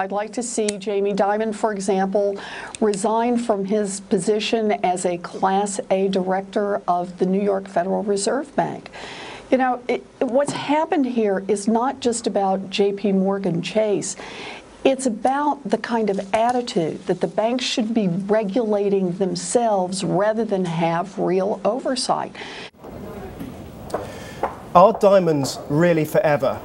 I'd like to see Jamie Dimon, for example, resign from his position as a Class A director of the New York Federal Reserve Bank. You know, what's happened here is not just about J.P. Morgan Chase. It's about the kind of attitude that the banks should be regulating themselves rather than have real oversight. Are diamonds really forever?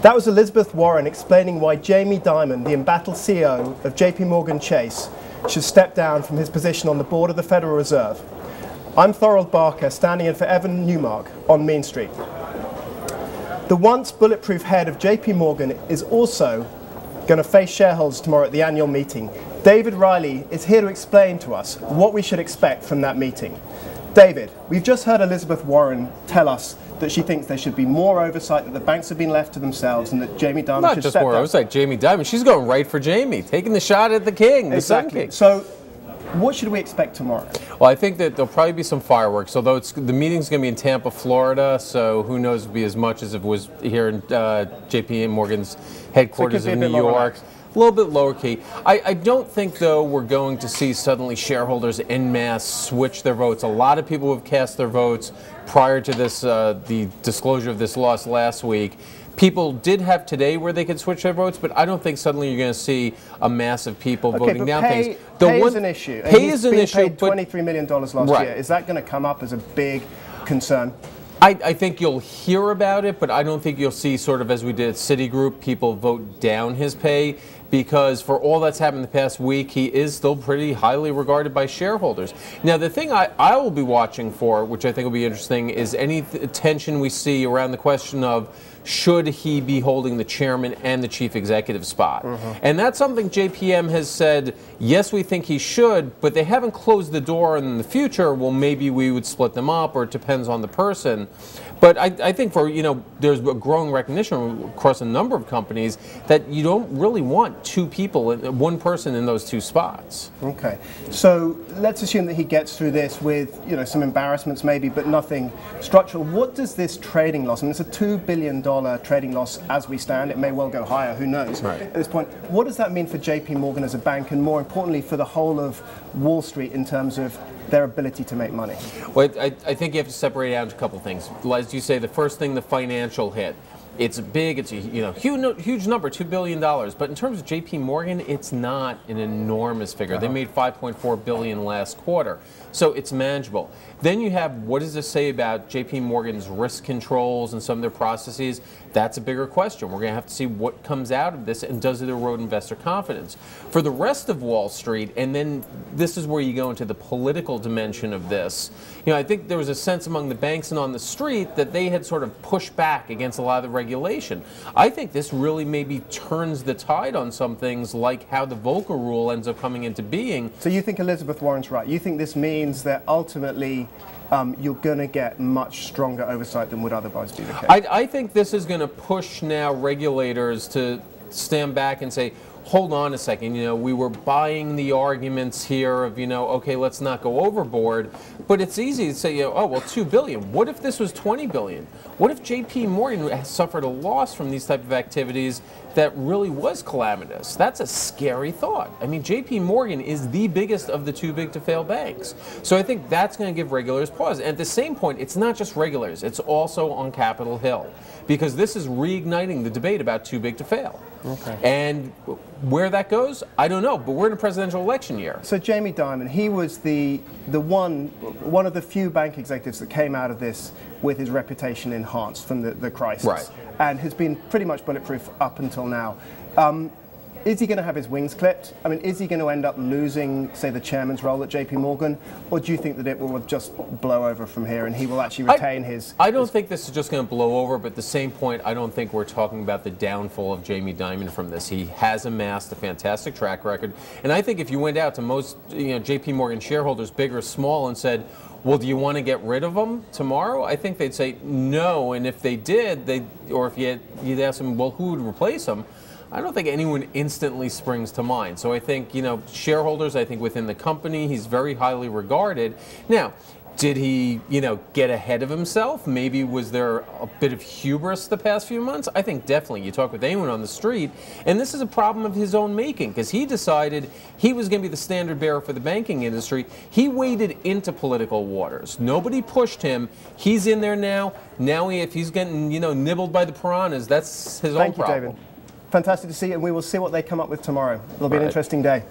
That was Elizabeth Warren explaining why Jamie Dimon, the embattled CEO of JP Morgan Chase, should step down from his position on the board of the Federal Reserve. I'm Thorold Barker, standing in for Evan Newmark on Mean Street. The once bulletproof head of JP Morgan is also going to face shareholders tomorrow at the annual meeting. David Reilly is here to explain to us what we should expect from that meeting. David, we've just heard Elizabeth Warren tell us that she thinks there should be more oversight, that the banks have been left to themselves, and that Jamie Dimon should step down. Not just more oversight, Jamie Dimon. She's going right for Jamie, taking the shot at the king, the Sun King. So what should we expect tomorrow? Well, I think that there'll probably be some fireworks, although the meeting's going to be in Tampa, Florida, so who knows, it'll be as much as if it was here in JP Morgan's headquarters in New York. A little bit lower key. I don't think, though, we're going to see suddenly shareholders en masse switch their votes. A lot of people have cast their votes prior to this, the disclosure of this loss last week. People did have today where they could switch their votes, but I don't think suddenly you're going to see a mass of people voting down things. Pay is an issue. Pay is an issue. Paid $23 million last year. Is that going to come up as a big concern? I think you'll hear about it, but I don't think you'll see, sort of as we did at Citigroup, people vote down his pay, because for all that's happened the past week, he is still pretty highly regarded by shareholders. Now, the thing I will be watching for, which I think will be interesting, is any tension we see around the question of should he be holding the chairman and the chief executive spot. And that's something JPM has said, yes, we think he should, but they haven't closed the door in the future. Well, maybe we would split them up, or it depends on the person. But I think for, there's a growing recognition across a number of companies that you don't really want two people, one person in those two spots. Okay. So let's assume that he gets through this with, some embarrassments maybe, but nothing structural. What does this trading loss, it's a $2 billion trading loss as we stand. It may well go higher, who knows, at this point. What does that mean for JP Morgan as a bank, and more importantly for the whole of Wall Street in terms of their ability to make money? Well, I think you have to separate out a couple things. As you say, the first thing, the financial hit. It's big. It's a huge number, $2 billion. But in terms of J.P. Morgan, it's not an enormous figure. They made $5.4 billion last quarter, so it's manageable. Then you have, what does this say about J.P. Morgan's risk controls and some of their processes? That's a bigger question. We're going to have to see what comes out of this, and does it erode investor confidence? For the rest of Wall Street, and then this is where you go into the political dimension of this. I think there was a sense among the banks and on the street that they had sort of pushed back against a lot of the regulation. I think this really maybe turns the tide on some things, like how the Volcker rule ends up coming into being. So you think Elizabeth Warren's right? You think this means that ultimately you're going to get much stronger oversight than would otherwise be the case? I think this is going to push now regulators to stand back and say, hold on a second, we were buying the arguments here of, okay, let's not go overboard. But it's easy to say, oh, well, $2 billion. What if this was $20 billion? What if J.P. Morgan has suffered a loss from these type of activities that really was calamitous? That's a scary thought. I mean, J.P. Morgan is the biggest of the too big to fail banks. So I think that's going to give regulators pause. And at the same point, it's not just regulators. It's also on Capitol Hill, because this is reigniting the debate about too big to fail. Okay. And where that goes, I don't know, but we're in a presidential election year. So Jamie Dimon, he was the one of the few bank executives that came out of this with his reputation enhanced from the crisis, and has been pretty much bulletproof up until now. Is he going to have his wings clipped? I mean, is he going to end up losing, say, the chairman's role at JP Morgan? Or do you think that it will just blow over from here and he will actually retain his... I don't think this is just going to blow over, but at the same point, I don't think we're talking about the downfall of Jamie Dimon from this. He has amassed a fantastic track record. And I think if you went out to most JP Morgan shareholders, big or small, and said, well, do you want to get rid of them tomorrow? I think they'd say no. And if they did, or if you'd ask them, well, who would replace them? I don't think anyone instantly springs to mind. So I think, shareholders, I think within the company, he's very highly regarded. Now, Did he, get ahead of himself? Maybe was there a bit of hubris the past few months? I think definitely. You talk with anyone on the street, and this is a problem of his own making, because he decided he was going to be the standard bearer for the banking industry. He waded into political waters. Nobody pushed him. He's in there now. Now, if he's getting, nibbled by the piranhas, that's his own problem. Thank you, David. Fantastic to see, and we will see what they come up with tomorrow. It'll be an interesting day.